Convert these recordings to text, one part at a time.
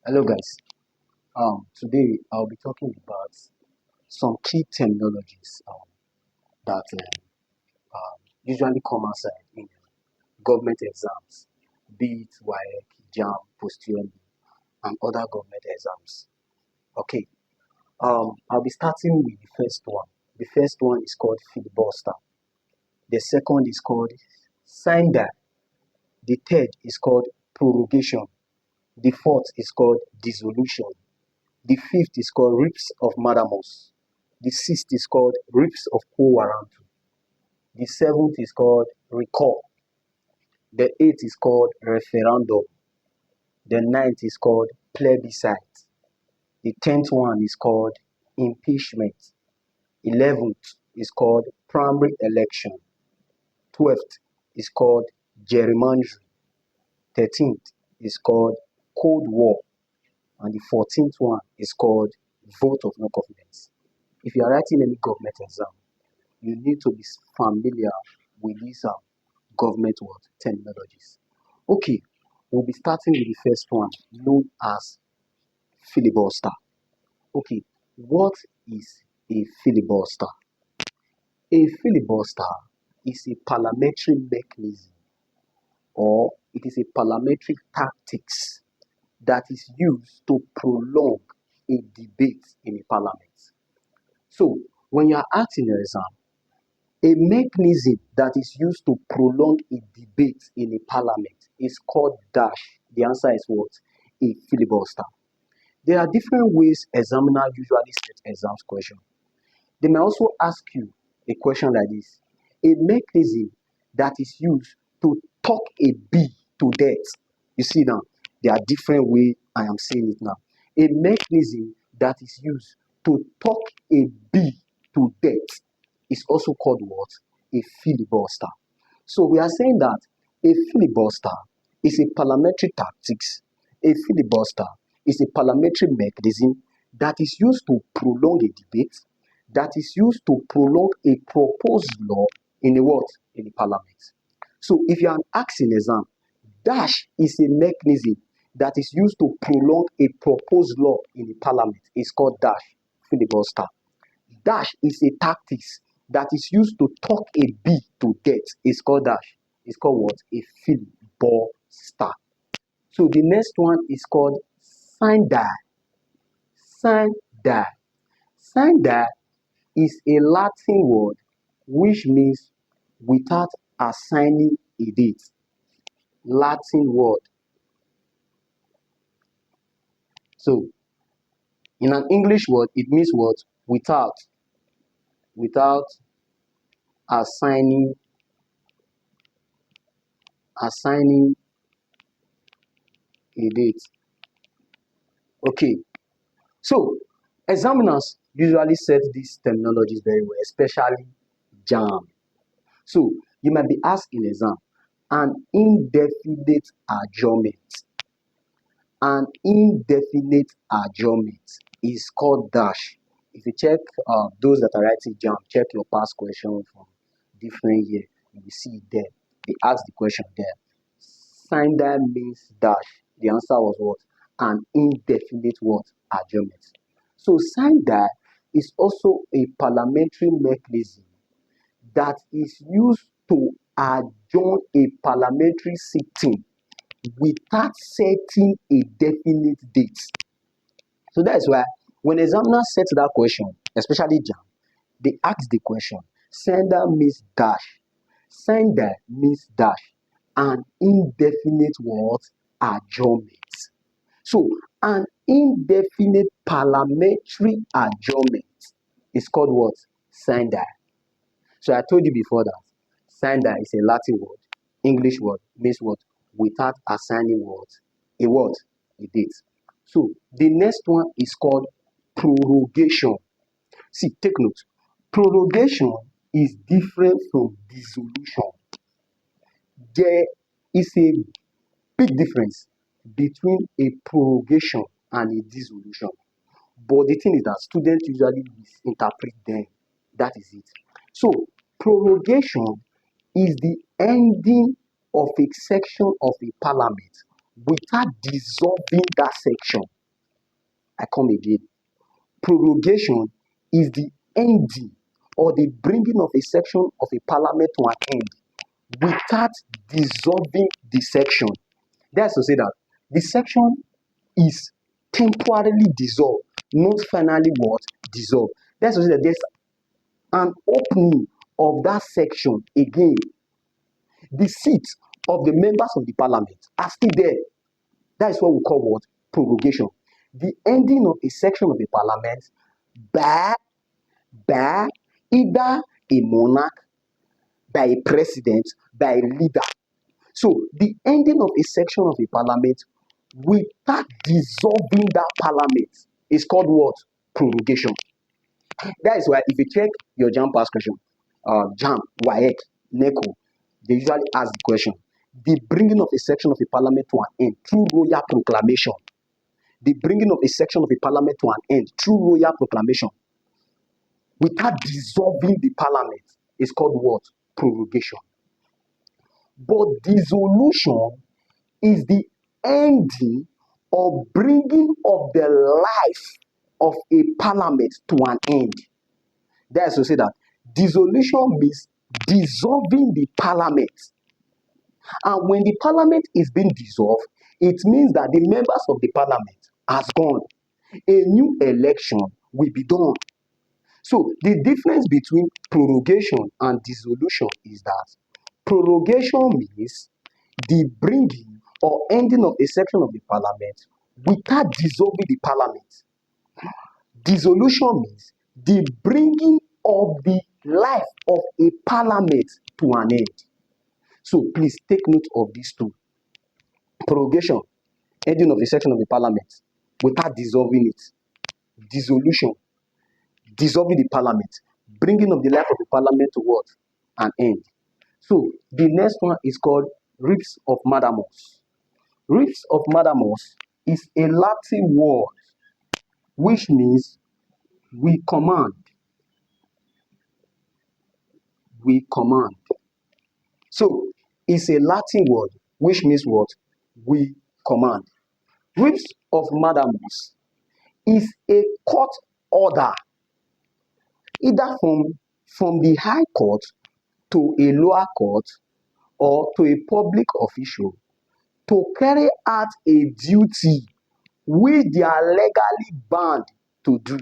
Hello guys. Today I'll be talking about some key terminologies that usually come outside in government exams, be it WAEC, JAM, post-UMB, and other government exams. Okay. I'll be starting with the first one. The first one is called filibuster. The second is called signder. The third is called prorogation. The fourth is called dissolution. The fifth is called Rips of Madamus. The sixth is called Rips of Quo Warranto. The seventh is called Recall. The eighth is called Referendum. The ninth is called Plebiscite. The 10th one is called Impeachment. 11th is called Primary Election. 12th is called Gerrymandering. 13th is called Cold War. And the 14th one is called Vote of No Confidence. If you are writing any government exam, you need to be familiar with these government word terminologies. Okay, we'll be starting with the first one, known as filibuster. Okay, what is a filibuster? A filibuster is a parliamentary mechanism, or it is a parliamentary tactics that is used to prolong a debate in a parliament. So, when you are acting an exam, a mechanism that is used to prolong a debate in a parliament is called dash. The answer is what? A filibuster. There are different ways examiners usually set exams question. They may also ask you a question like this. A mechanism that is used to talk a bee to death. You see now, there are different ways I am saying it now. A mechanism that is used to talk a bee to death is also called what? A filibuster. So we are saying that a filibuster is a parliamentary tactics. A filibuster is a parliamentary mechanism that is used to prolong a debate, that is used to prolong a proposed law in a what? In a parliament. So if you are asking exam, dash is a mechanism that is used to prolong a proposed law in a parliament. It's called dash, filibuster. Dash is a tactics that is used to talk a bee to death. It's called dash. It's called what? A filibuster. So the next one is called signder. Signder. Signder is a Latin word which means without assigning a date. Latin word. So in an English word, it means what? Without assigning a date. Okay. So examiners usually set these terminologies very well, especially JAM. So you might be asked in exam, an indefinite adjournment. An indefinite adjournment is called dash. If you check those that are writing JAM, check your past question from different year, you will see it there. They ask the question there. Signder means dash. The answer was what? An indefinite what? Adjournment. So signder is also a parliamentary mechanism that is used to adjourn a parliamentary sitting without setting a definite date. So that's why when examiners set that question, especially JAM, they ask the question, sender means dash. Sender means dash. An indefinite what? Adjournment. So an indefinite parliamentary adjournment is called what? Sender. So I told you before that sender is a Latin word, English word, means what? Without assigning what? A word, a date. So the next one is called prorogation. See, take note. Prorogation is different from dissolution. There is a big difference between a prorogation and a dissolution. But the thing is that students usually misinterpret them. That is it. So prorogation is the ending of a section of a parliament without dissolving that section. I come again. Prorogation is the ending or the bringing of a section of a parliament to an end without dissolving the section. That's to say that the section is temporarily dissolved, not finally what? Dissolved. That's to say that there's an opening of that section again. The seats of the members of the parliament are still there. That is what we call what? Prorogation. The ending of a section of the parliament by either a monarch, by a president, by a leader. So the ending of a section of a parliament without dissolving that parliament is called what? Prorogation. That is why if you check your JAMB past question, JAMB, WAEC, NECO, they usually ask the question, the bringing of a section of a parliament to an end through royal proclamation. The bringing of a section of a parliament to an end through royal proclamation without dissolving the parliament is called what? Prorogation. But dissolution is the ending or bringing of the life of a parliament to an end. That is to say that dissolution means dissolving the parliament. And when the parliament is being dissolved, it means that the members of the parliament has gone. A new election will be done. So the difference between prorogation and dissolution is that prorogation means the bringing or ending of a section of the parliament without dissolving the parliament. Dissolution means the bringing of the life of a parliament to an end. So please take note of these two. Prorogation, ending of a section of the parliament without dissolving it. Dissolution, dissolving the parliament, bringing of the life of the parliament to what? An end. So the next one is called writs of mandamus. Writs of mandamus is a Latin word which means we command. We command. So it's a Latin word which means what? We command. Writs of mandamus is a court order either from the high court to a lower court or to a public official to carry out a duty which they are legally bound to do.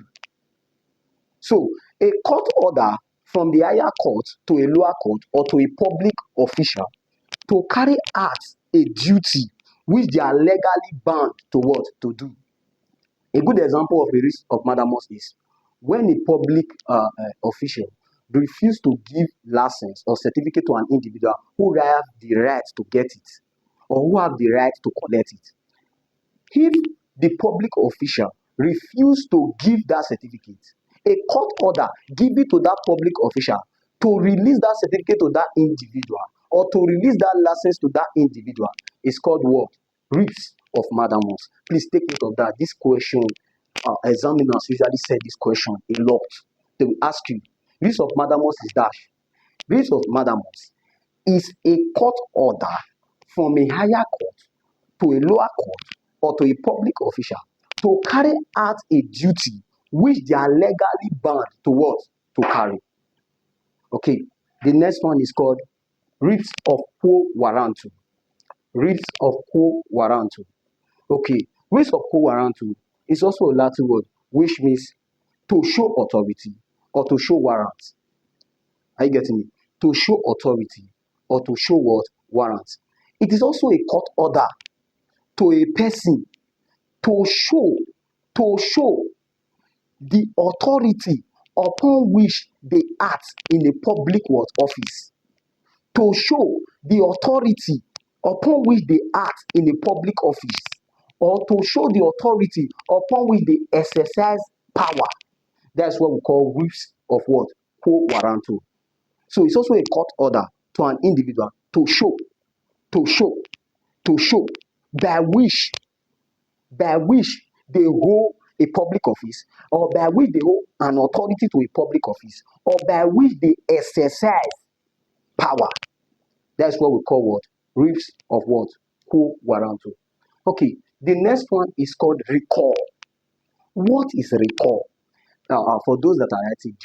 So a court order from the higher court to a lower court or to a public official to carry out a duty which they are legally bound to what? To do. A good example of a writ of mandamus is when a public official refuses to give license or certificate to an individual who have the right to get it or who have the right to collect it. If the public official refuses to give that certificate, a court order give it to that public official to release that certificate to that individual or to release that license to that individual is called what? Writs of mandamus. Please take note of that. This question, examiners usually say this question a lot. They will ask you, writs of mandamus is dash. Writs of mandamus is a court order from a higher court to a lower court or to a public official to carry out a duty which they are legally bound to what? To carry. Okay, the next one is called writs of quo warranto. Writs of quo warranto. Okay, writs of quo warranto is also a Latin word which means to show authority or to show warrant. Are you getting me? To show authority or to show what? Warrant. It is also a court order to a person to show the authority upon which they act in a public what? Office. To show the authority upon which they act in a public office or to show the authority upon which they exercise power. That's what we call writs of what? Quo warranto. So it's also a court order to an individual to show by which they hold a public office or by which they hold an authority to a public office or by which they exercise power. That's what we call what? Writs of what? Quo warranto. Okay, the next one is called recall. What is recall? Now, for those that are writing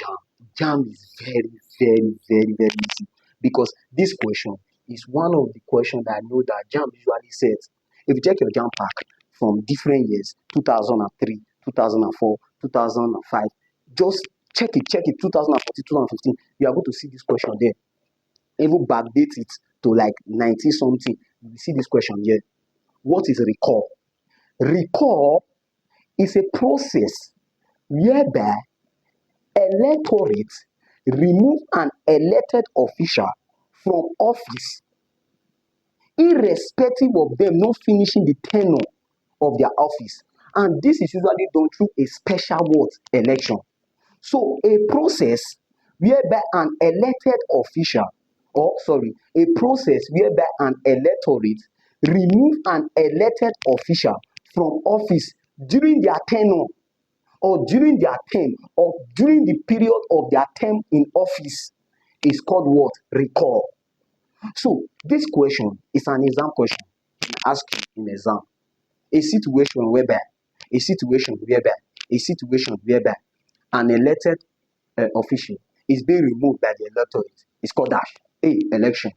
JAM is very, very, very, very easy, because this question is one of the questions that I know that JAM usually sets. If you check your JAM pack from different years, 2003, 2004, 2005, just check it, 2014, 2015, you are going to see this question there. Even backdate it to like 90 something, you see this question here. What is recall? Recall is a process whereby electorate remove an elected official from office irrespective of them not finishing the tenure of their office, and this is usually done through a special election. So a process whereby an elected official, a process whereby an electorate remove an elected official from office during their tenure or during their term or during the period of their term in office is called what? Recall. So this question is an exam question. Ask you in exam. A situation whereby an elected official is being removed by the electorate is called dash. A. Election.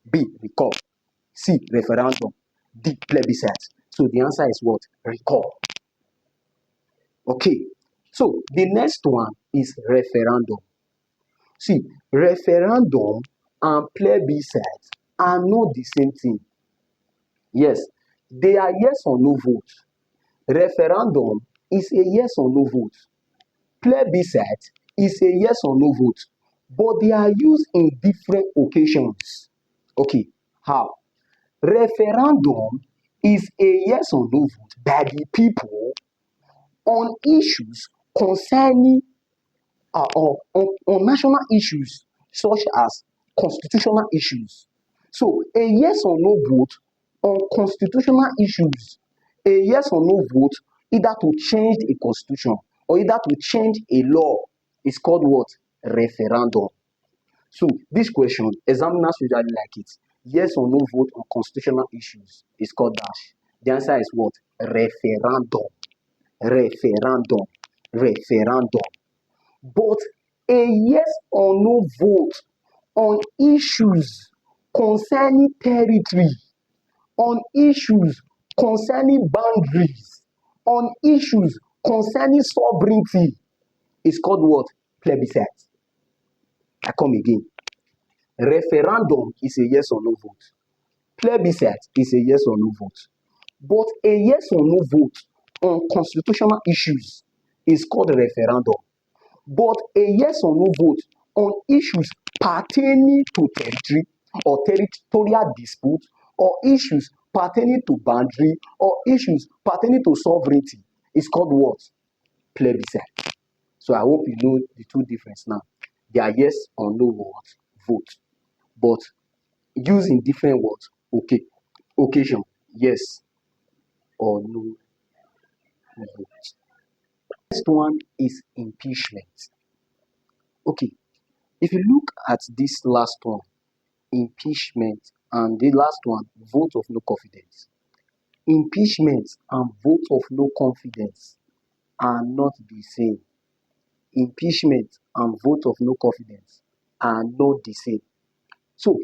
B. Recall. C. Referendum. D. Plebiscite. So the answer is what? Recall. Okay. So the next one is referendum. See, referendum and plebiscite are not the same thing. Yes, they are yes or no vote. Referendum is a yes or no vote. Plebiscite is a yes or no vote. But they are used in different occasions. Okay, how? Referendum is a yes or no vote by the people on issues concerning on national issues such as constitutional issues. So a yes or no vote on constitutional issues, a yes or no vote either to change a constitution or either to change a law is called what? Referendum. So this question, examiners usually like it. Yes or no vote on constitutional issues is called dash. The answer is what? Referendum. Referendum. Referendum. But a yes or no vote on issues concerning territory, on issues concerning boundaries, on issues concerning sovereignty is called what? Plebiscite. I come again. Referendum is a yes or no vote. Plebiscite is a yes or no vote. But a yes or no vote on constitutional issues is called a referendum. But a yes or no vote on issues pertaining to territory or territorial dispute or issues pertaining to boundary or issues pertaining to sovereignty is called what? Plebiscite. So I hope you know the two differences now. They are yes or no vote, but using different words. Okay, occasion, yes or no vote. Next one is impeachment. Okay, if you look at this last one, impeachment, and the last one, vote of no confidence. Impeachment and vote of no confidence are not the same. Impeachment and vote of no confidence are not the same. So,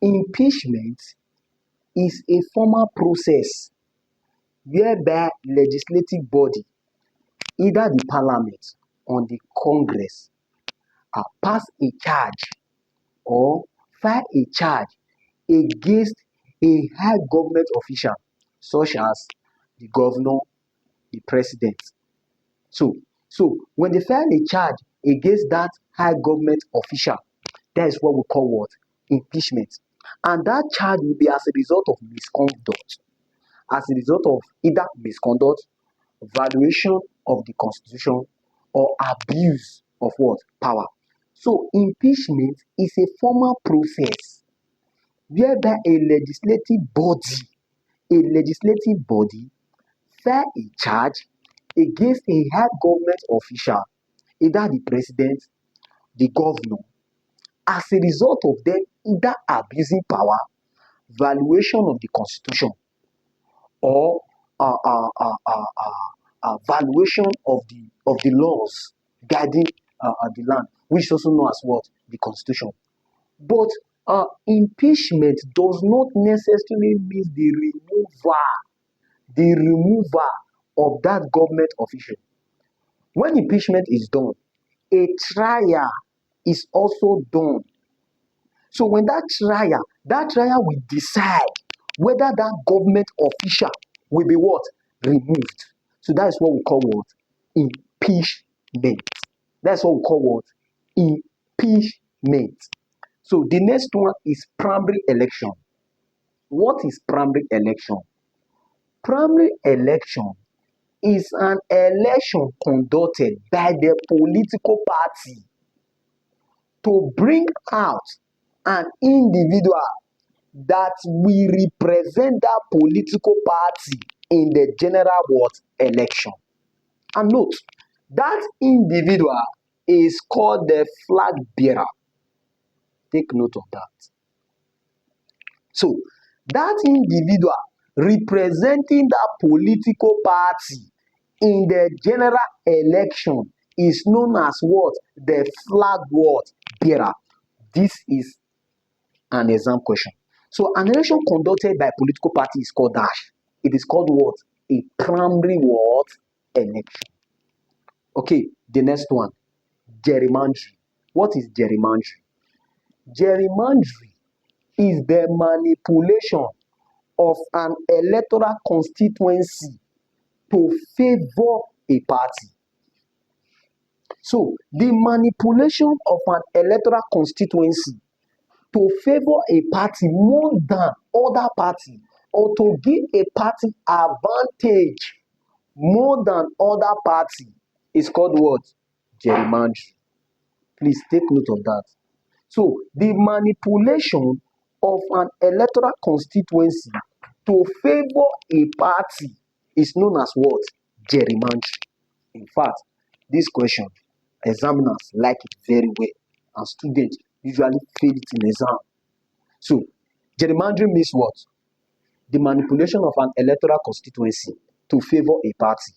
impeachment is a formal process whereby legislative body, either the parliament or the congress, pass a charge or file a charge against a high government official such as the governor, the president. So when they file a charge against that high government official, that is what we call what? Impeachment. And that charge will be as a result of misconduct, as a result of either misconduct, violation of the constitution, or abuse of what? Power. So impeachment is a formal process whereby a legislative body file a charge against a high government official, either the president, the governor, as a result of them either abusing power, violation of the constitution, or valuation of the laws guiding the land, which is also known as what? The Constitution. But impeachment does not necessarily mean the removal of that government official. When impeachment is done, a trial is also done. So when that trial will decide whether that government official will be what? Removed. So that is what we call what? Impeachment. That's what we call what? Impeachment. So the next one is primary election. What is primary election? Primary election is an election conducted by the political party to bring out an individual that will represent that political party in the general what? Election. And note, that individual is called the flag bearer. Take note of that. So, that individual representing that political party in the general election is known as what? The flag what? Bearer. This is an exam question. So an election conducted by a political party is called dash. It is called what? A primary what? Election. Okay, the next one. Gerrymandering. What is gerrymandering? Gerrymandering is the manipulation of an electoral constituency to favor a party. So the manipulation of an electoral constituency to favor a party more than other party, or to give a party advantage more than other party, is called what? Gerrymandering. Please take note of that. So the manipulation of an electoral constituency to favor a party is known as what? Gerrymandering. In fact, this question, examiners like it very well, and students usually fail it in exam. So, gerrymandering means what? The manipulation of an electoral constituency to favor a party.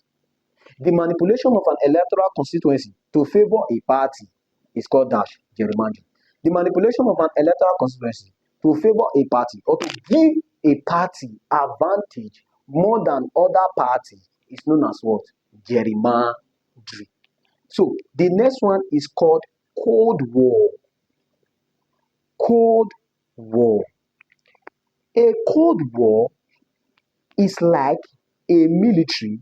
The manipulation of an electoral constituency to favor a party is called dash, gerrymandering. The manipulation of an electoral constituency to favor a party or to give a party advantage more than other parties is known as what? Gerrymandering. So, the next one is called Cold War. Cold War. A Cold War is like a military,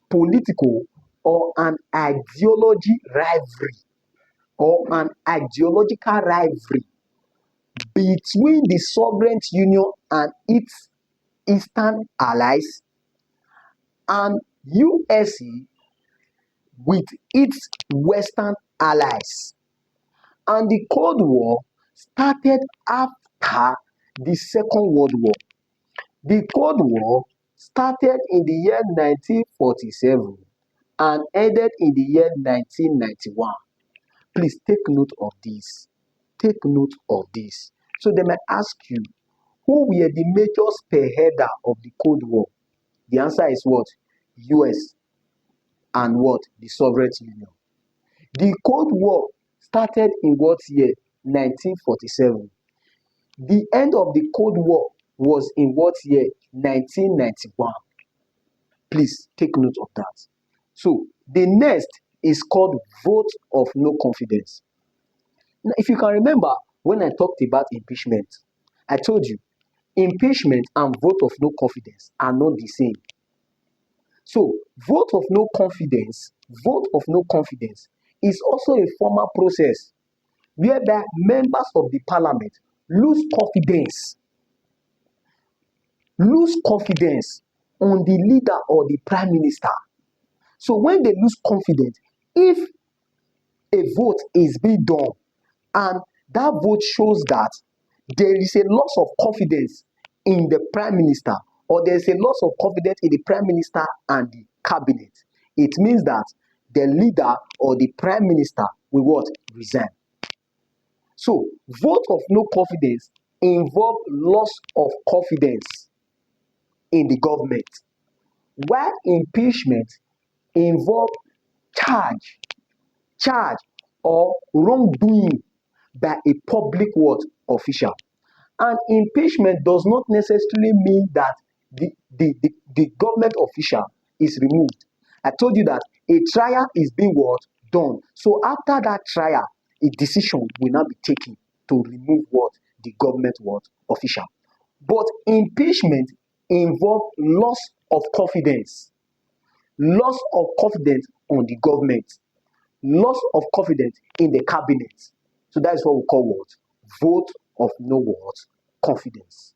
political, or an ideology rivalry or an ideological rivalry between the Soviet Union and its Eastern allies and USA with its Western allies. And the Cold War started after the Second World War. The Cold War started in the year 1947 and ended in the year 1991. Please take note of this. Take note of this. So they might ask you, who were the major spearheader of the Cold War? The answer is what? US and what? The Soviet Union. The Cold War started in what year? 1947. The end of the Cold War was in what year? 1991. Please take note of that. So the next is called vote of no confidence. Now, if you can remember, when I talked about impeachment, I told you impeachment and vote of no confidence are not the same. So vote of no confidence is also a formal process whereby members of the parliament lose confidence on the leader or the prime minister. So when they lose confidence, if a vote is being done and that vote shows that there is a loss of confidence in the prime minister, or there is a loss of confidence in the prime minister and the cabinet, it means that the leader or the prime minister will what? Resign. So vote of no confidence involves loss of confidence in the government. while impeachment involve charge or wrongdoing by a public what official. And impeachment does not necessarily mean that the government official is removed. I told you that a trial is being what done. So after that trial, a decision will now be taken to remove what the government what official. But impeachment involves loss of confidence on the government, loss of confidence in the cabinet. So that is what we call what vote of no what confidence.